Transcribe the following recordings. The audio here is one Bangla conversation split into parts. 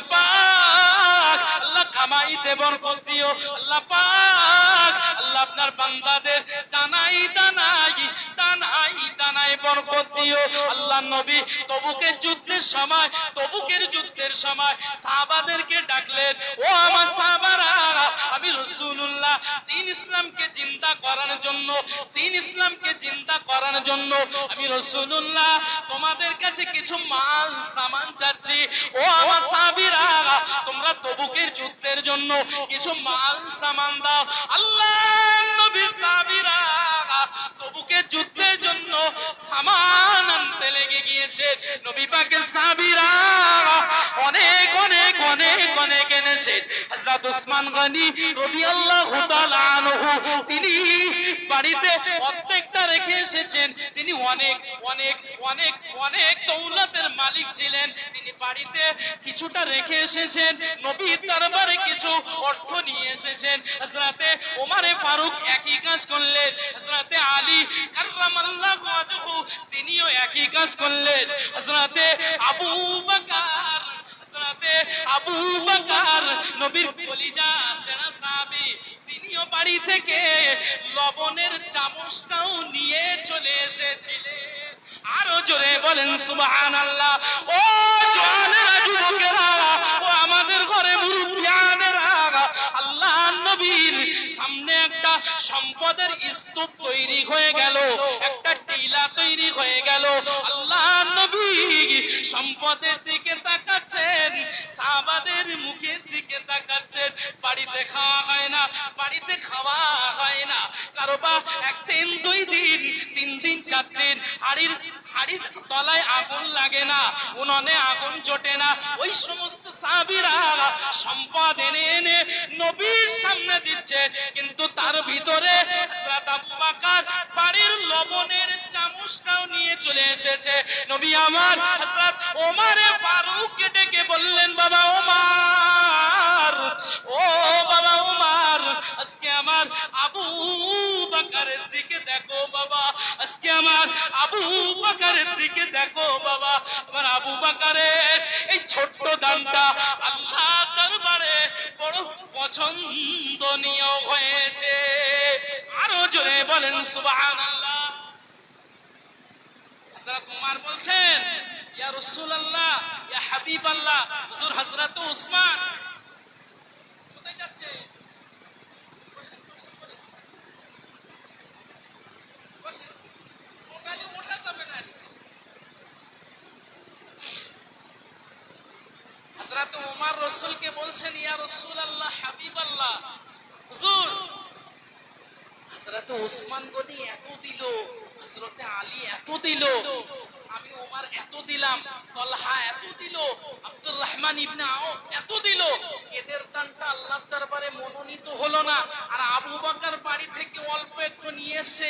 আল্লাহ পাক আল্লাহ কামাইতে বরকত দিও আল্লাহ পাক আল্লাহ আপনার বান্দাদের দানাই দানাই দানাই দানাই বরকত দিও আল্লাহ নবী তবুকের যুদ্ধের সময় সাহাবাদেরকে ডাকলেন ও আমার সাহাবারা আমি রাসূলুল্লাহ দ্বীন ইসলামকে জিন্দা করার জন্য আমি রাসূলুল্লাহ তোমাদের কাছে কিছু মাল সামান চাচ্ছি ও আমার সাহাবীরা তোমরা তবুকের যুদ্ধের জন্য কিছু মাল সামান দাও আল্লাহ নবী সাহাবীরা তবুকের যুদ্ধের জন্য সামান আনতে লেগে গিয়েছে নবী পাকের সাহাবীরা অনেক অনেক অনেক অনেক এনেছেন হযরত ওসমান গনি রাদিয়াল্লাহু তাআলা আনহু তিনি বাড়িতে অর্ধেকটা রেখে এসেছেন তিনি অনেক অনেক অনেক অনেক দৌলতের মালিক ছিলেন তিনি বাড়িতে কিছুটা রেখে এসেছেন নবীর দরবারে কিছু অর্থ নিয়ে এসেছেন হযরতে ওমর ফারুক একই কাজ করলেন হযরতে আলী কাররামাল্লাহু ওয়াজহু তিনিও একই কাজ করলেন হযরতে আবু বকর নবীর কলিজা সেরা সাহাবী তিনিও বাড়ি থেকে লবণের চামচটাও নিয়ে চলে এসেছিলেন আরো জোরে বলেন সুবহানাল্লাহ ও জওয়ানেরা যুবকেরা ও আমাদের ঘরে মুরব্বিয়ানেরা আল্লাহ নবীর সামনে একটা সম্পদের স্তূপ তৈরি হয়ে গেল একটা টিলা তৈরি হয়ে গেল আল্লাহ নবী সম্পদের দিকে তাকাচ্ছেন সাহাবাদের মুখের দিকে তাকাচ্ছেন বাড়িতে খাওয়া হয় না কারো বা একদিন দুই দিন তিন দিন চার দিন হাড়ির তলায় আগুন লাগে না উনুনে আগুন জ্বলে না ওই সমস্ত সাহাবীরা সম্পদ এনে এনে নবীর সামনে দিচ্ছে কিন্তু তার ভিতরে হযরত আবু বকর বাড়ির লবণের চামচটাও নিয়ে চলে এসেছে নবী আমার হযরত ওমর ফারুককে ডেকে বললেন বাবা ওমর ও বাবা ওমর আজকে আমার আবু বকরের দিকে দেখো বাবা আজকে আমার আবু বকরের দিকে দেখো বাবা আমার আবু বকরের এই ছোট্ট দানটা আল্লাহ দরবারে বড় পছন্দনীয় হয়েছে আরো জোরে বলেন সুবহানাল্লাহ হযরত ওমর বলছেন ইয়া রাসূলুল্লাহ ইয়া হাবিবাল্লাহ হুজুর হযরত ওসমান কোথায় যাচ্ছে হযরত ওমর রাসূলকে বলছেন ইয়া রাসূলুল্লাহ হাবিবাল্লাহ হুজুর হযরত ওসমান গনি এত দিল হযরতে আলী এত দিল আমি ওমর এত দিলাম তলহা এত দিল আব্দুর রহমান ইবনে আউফ এত দিল এদের দানটা আল্লাহর দরবারে মনোনীত হলো না আর আবু বকর বাড়ি থেকে অল্প একটু নিয়ে এসে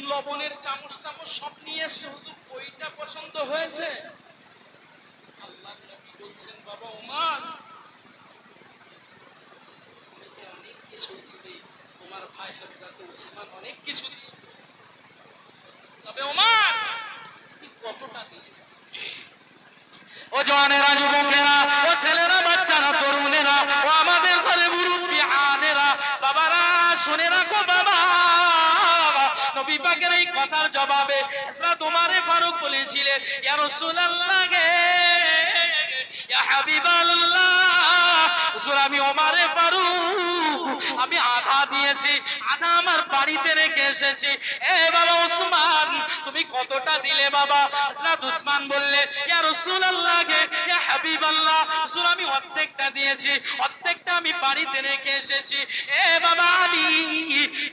লবণের চামচ সব নিয়ে এসে হুজুর ওইটা পছন্দ হয়েছে আল্লাহর নবী বলছেন বাবা ওমর তুমি তো অনেক কিছু দিবে তোমার ভাই হযরত ওসমান অনেক কিছু দিবে তবে ওমর তুমি কতটা দিবে ও জওয়ানেরা যুবকেরা ও ছেলেরা বাচ্চারা তরুণেরা ও আমাদের ঘরে মুরব্বিয়ানেরা বাবারা শুনে রাখো বাবা নবী পাকের এই কথার জবাবে হযরত ওমর ফারুক বলেছিলেন ইয়া রাসূলুল্লাহ গে ইয়া হাবিবাল্লাহ হুজুর আমি ওমর ফারুক আমি আধা দিয়েছি আধা আমার বাড়িতে রেখে এসেছি এ বাবা ওসমান তুমি কতটা দিলে বাবা হযরত ওসমান বললে ইয়া রাসূলুল্লাহ গে ইয়া হাবিবাল্লাহ হুজুর আমি অর্ধেকটা দিয়েছি অর্ধেকটা আমি বাড়িতে রেখে এসেছি এ বাবা আলী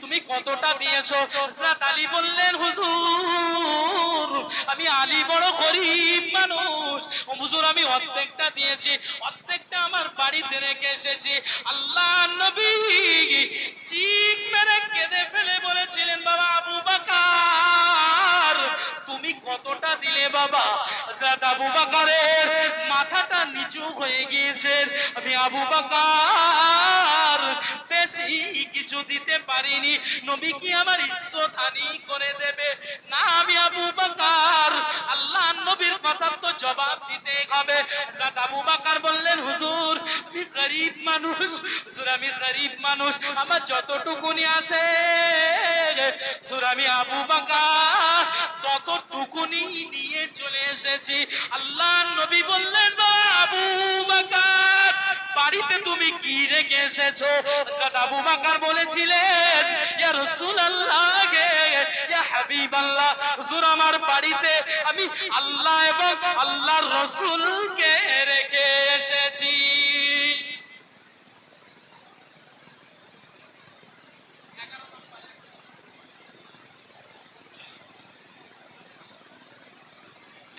তুমি কতটা দিয়েছো হযরত আলী বললেন হুজুর আমি আলী বড় গরীব মানুষ ও হুজুর আমি অর্ধেকটা দিয়েছি অর্ধেকটা আমার বাড়িতে রেখে এসেছি আল্লাহ নবী চিৎ মেরে কেঁদে ফেলে বলেছিলেন বাবা আবু বকর তুমি কতটা দিলে বাবা হযরত আবু বকরের মাথাটা নিচু হয়ে গিয়েছে আমি আবু বকর বেশি কিছু দিতে পারিনি নবী কি আমার ইজ্জত হানি করে দেবে না আমি আবু বকর আল্লাহ নবীর কথা তো জবাব দিতে হবে। হযরত আবু বকর বললেন, হুজুর আমি গরীব মানুষ, হুজুর আমি গরীব মানুষ, আমার যতটুকুনি আছে হুজুর আমি আবু বকর ততটুকুনি নিয়ে চলে এসেছি। আল্লাহর নবী বললেন, আবু বকর বাড়িতে তুমি কি রেখে এসেছো? হযরত আবু বকর বলেছিলেন, ইয়া রাসূলুল্লাহ গে, ইয়া হাবিবাল্লাহ, হুজুর আমার বাড়িতে আমি আল্লাহ এবং আল্লাহর রাসূলকে রেখে এসেছি।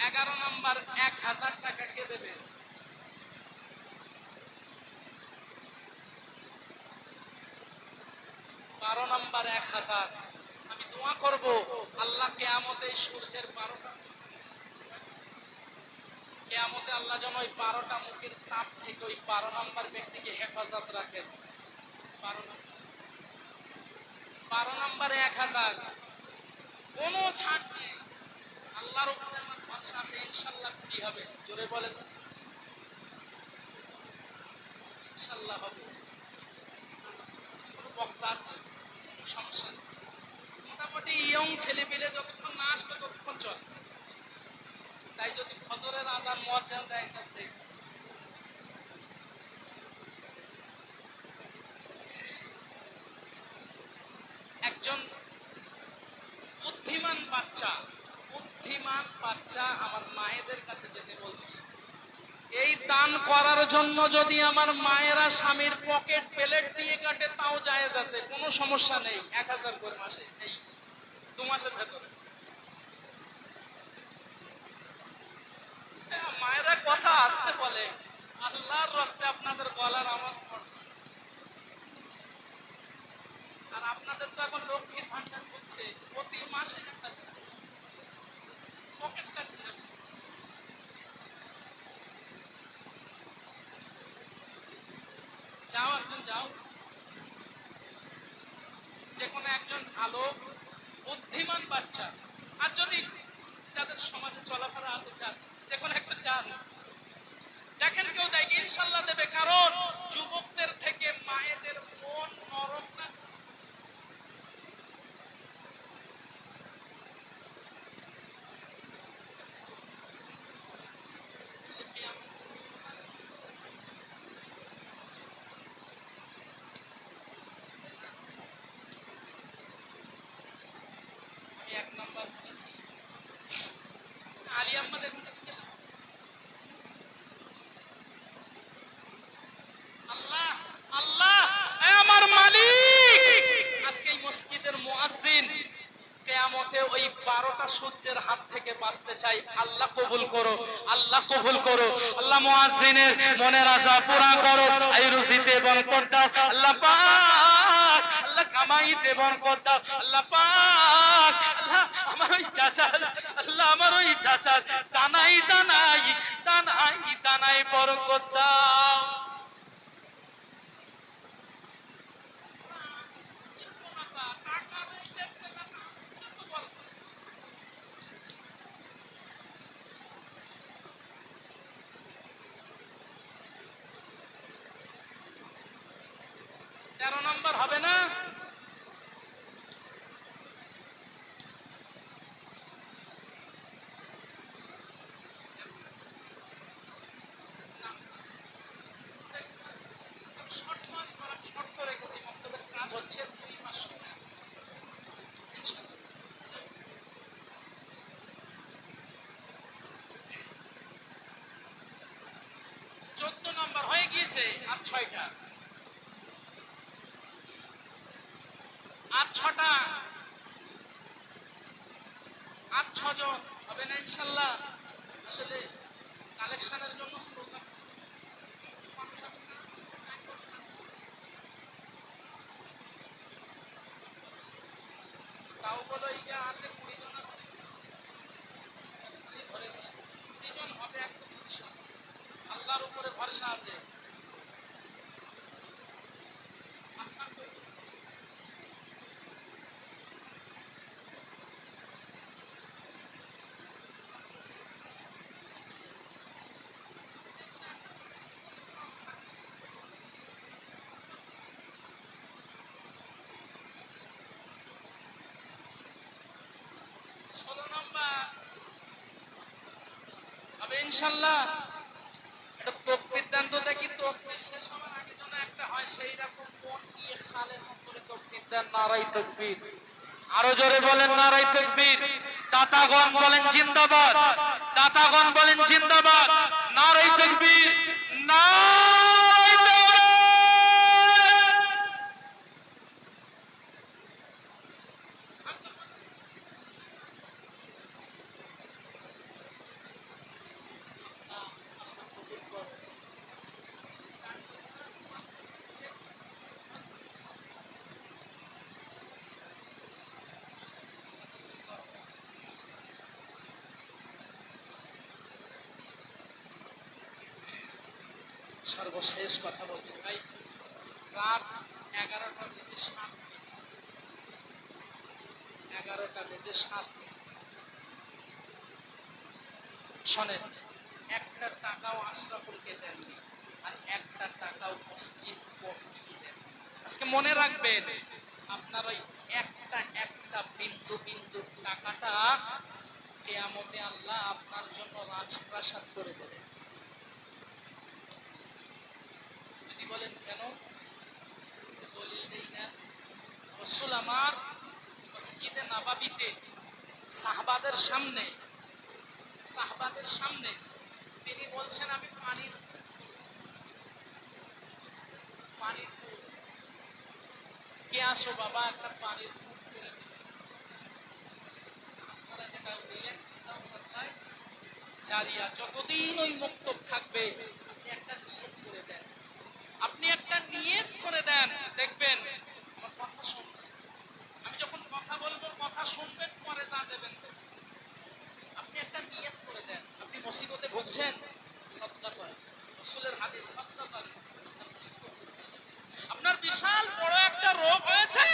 11 নম্বর 1000 টাকা কে দেবে? 12 নম্বর 1000। আমি দোয়া করব আল্লাহ কিয়ামতে সূর্যের 12টা, কিয়ামতে আল্লাহ যেন ওই 12টা মুখের তাপ থেকে ওই 12 নম্বর ব্যক্তিকে হেফাজত রাখেন। 12 নম্বর 1000, কোনো ছাড় নেই। আল্লাহর উপরে আমার ভরসা আছে, ইনশাআল্লাহ কি হবে? জোরে বলেন ইনশাআল্লাহ হবে। কোনো বক্তা আছে, সমস্যা নেই। মোটামুটি ইয়ং ছেলে পেলে যতক্ষণ না আসবে ততক্ষণ চল। তাই যদি ফজরের আজান মুয়াজ্জিন দেয় তাহলে একজন বুদ্ধিমান বাচ্চা আমার মায়েদের কাছে যেতে বলছি, এই দান করার জন্য যদি আমার মায়েরা স্বামীর পকেট প্লেট দিয়ে কাটে তাও জায়েজ আছে, কোনো সমস্যা নেই। 1000 করে মাসে, এই 2 মাসের ভেতরে। মায়েরা কথা আসতে বলে, আল্লাহর রাস্তে আপনাদের গলার আওয়াজ পড়ে। আর আপনাদের তো এখন লক্ষ্মীর ভান্ডার করছে, প্রতি মাসে একটা পকেট কাটতে যাও, একজন যাও, যে কোনো একজন ভালো বুদ্ধিমান বাচ্চা, আর যদি যাদের সমাজে চলাফেরা আছে যান, যে কোনো একজন যান, দেখেন কেউ দেয় ইনশাল্লাহ দেবে। কারণ যুবকদের থেকে মায়েদের মন নরম না। আমি 1 নাম্বার বলেছি আলী আহমদ, আল্লাহ আল্লাহ আমার মালিক, আজকে এই মসজিদের মুয়াজ্জিন কিয়ামতে ওই 12টা সূর্যের হাত থেকে বাঁচতে চাই। আল্লাহ কবুল করো, আল্লাহ কবুল করো। আল্লাহ মুয়াজ্জিনের মনের আশা পুরা করো, এই রুজিতে বরকত দাও আল্লাহ পাক, আল্লাহ কামাইতে বরকত দাও আল্লাহ পাক। আল্লাহ আমার ওই চাচা, আল্লাহ আমার ওই চাচার দানাই দানাই দানাই দানাই বরকত দাও। তেরো নম্বর হবে না? শর্ত রেখেছি, মক্তবের কাজ হচ্ছে 2 মাস সময়। 14 নম্বর হয়ে গিয়েছে, আর 6টা, আর 6টা, আর 6 জন হবে না ইনশাল্লাহ। আসলে কালেকশনের জন্য শ্রোতা তাও বলো এইটা আছে 20 জন ধরেছি, 3 জন হবে একদম ইনশাল্লাহ, আল্লাহর উপরে ভরসা আছে। ইনশাআল্লাহ? এটা তাকবীর দেন তো দেখি, তাকবীর শেষ হওয়ার আগে যেন একটা হয় সেই রকম মন দিয়ে খালেস অন্তরে তাকবীর দেন। নারায়ে তাকবীর। আরো জোরে বলেন নারায়ে তাকবীর। দাতাগণ বলেন জিন্দাবাদ, দাতাগণ বলেন জিন্দাবাদ। নারায়ে তাকবীর, নারায়ে তাকবীর। সর্বশেষ কথা বলছি ভাই, রাত 11টা বেজে 7 মিনিট, 11টা বেজে 7 মিনিট। শোনেন, একটা টাকাও আশরাফুলকে দেননি, আর একটা টাকাও মসজিদ কমিটিকে দেন। আজকে মনে রাখবেন, আপনার ওই একটা একটা বিন্দু বিন্দু টাকাটা কিয়ামতে আল্লাহ আপনার জন্য রাজপ্রাসাদ করে দেবেন। যদি বলেন কেন, দলিল দেই না। রাসূল আমার মসজিদে নববীতে সাহাবাদের সামনে, সাহাবাদের সামনে তিনি বলছেন, আমি পানির পানির কে আসো বাবা, একটা পানির কূপ করে দিন। আপনারা যেটা বললেন এটাও সাপ্লাই জারিয়া, যতদিন ওই মক্তব থাকবে আপনি একটা নিয়ত করে দেন, আপনি একটা নিয়ত করে দেন, দেখবেন আমার কথা শুনবেন। আমি যখন কথা বলবো কথা শুনবেন, পরে যা দেবেন দেবেন। আপনি একটা নিয়ত করে দেন, আপনি মুসিবতে ভুগছেন, সাদকা করেন। রাসূলের হাদিস, সাদকা করেন, আপনার মুসিবত দূর হয়ে যাবে। আপনার বিশাল বড় একটা রোগ হয়েছে,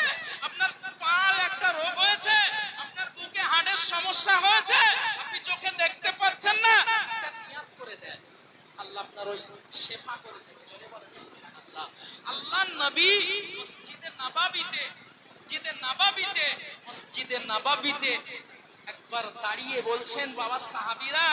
আপনার পায়ে একটা রোগ হয়েছে, আপনার বুকে হাড়ের সমস্যা হয়েছে, আপনি চোখে দেখতে পাচ্ছেন না, একটা নিয়ত করে দেন, আল্লাহ আপনার ওই শেফা করে দেবে। জোরে বলেন সুবহানাল্লাহ। আল্লাহর নবী মসজিদে নববীতে, মসজিদে নববীতে, মসজিদে নববীতে একবার দাঁড়িয়ে বলছেন, বাবা সাহাবীরা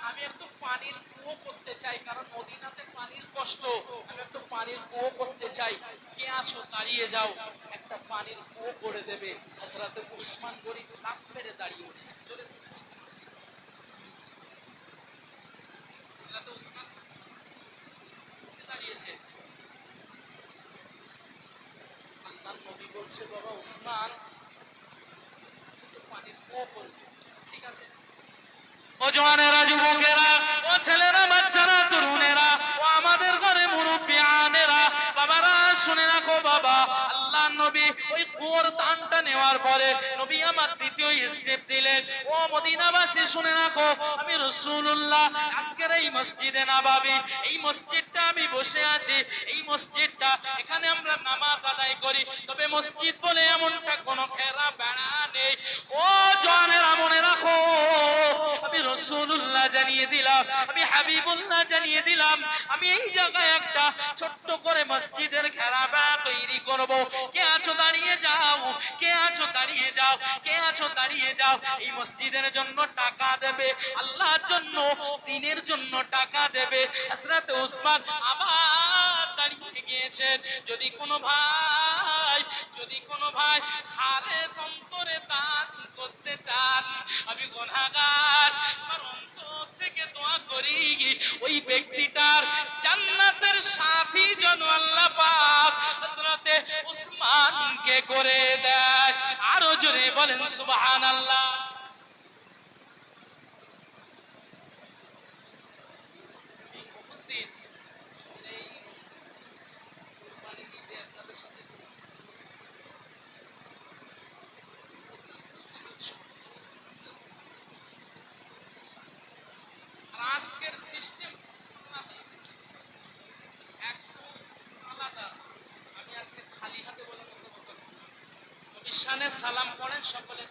আমি একটু পানির কুয়ো করতে চাই, কারণ মদিনাতে পানির কষ্ট, আমি একটু পানির কুয়ো করতে চাই, কে আসো দাঁড়িয়ে যাও, একটা পানির কুয়ো করে দেবে। হযরত উসমান গনি লাফ মেরে দাঁড়িয়ে উঠেছে। জোরে বলেছে হযরত উসমান দাঁড়িয়েছে। আল্লাহর নবী বলছে, বাবা উসমান একটু পানির কুয়ো করবে, ঠিক আছে? ও জওয়ানেরা, যুবকেরা, ও ছেলেরা, বাচ্চারা, তরুণেরা, ও আমাদের ঘরে মুরব্বিয়ানেরা, বাবারা শুনে রাখো বাবা, আল্লাহ নবী ওই কুয়োর দানটা নেওয়ার পরে নবী আমার দ্বিতীয় স্টেপ দিলেন। ও মদিনাবাসী শুনে রাখো, আমি রাসূলুল্লাহ আজকের এই মসজিদে নববী, এই মসজিদটা আমি বসে আছি, এই মসজিদটা, এখানে আমরা নামাজ আদায় করি, তবে মসজিদ বলে এমনটা কোনো ফেরা বেড়া নেই। ও জওয়ানেরা মনে রাখো, আমি রাসূলুল্লাহ জানিয়ে দিলাম, আমি হাবিবুল্লাহ জানিয়ে দিলাম, আমি এই জায়গায় একটা ছোট্ট করে মসজিদের ঘেরাবেড়া তৈরি করব। কে আছো দাঁড়িয়ে যাও, কে আছো দাঁড়িয়ে যাও, কে আছো দাঁড়িয়ে যাও। এই মসজিদের জন্য টাকা দেবে, আল্লাহর জন্য, দ্বীনের জন্য টাকা দেবে। হযরত উসমান আবার দাঁড়িয়ে গিয়েছেন। যদি কোনো ভাই, যদি কোনো ভাই খালেস অন্তরে দান করতে চান, আমি গুনাহগার, আমার অন্তর থেকে দোয়া করি ওই ব্যক্তিটার জান্নাতের সাথী যেন আল্লাহ পাক হযরত উসমানকে করে দেয়। আরো জোরে বলেন সুবহানাল্লাহ। এই মুহূর্তে সেই কুরবানি দিতে আপনাদের সাথে আজকের সিস্টেম একদম আলাদা। আমি আজকে খালি হাতে বলে নবীর শানে সালাম পড়েন সকলে।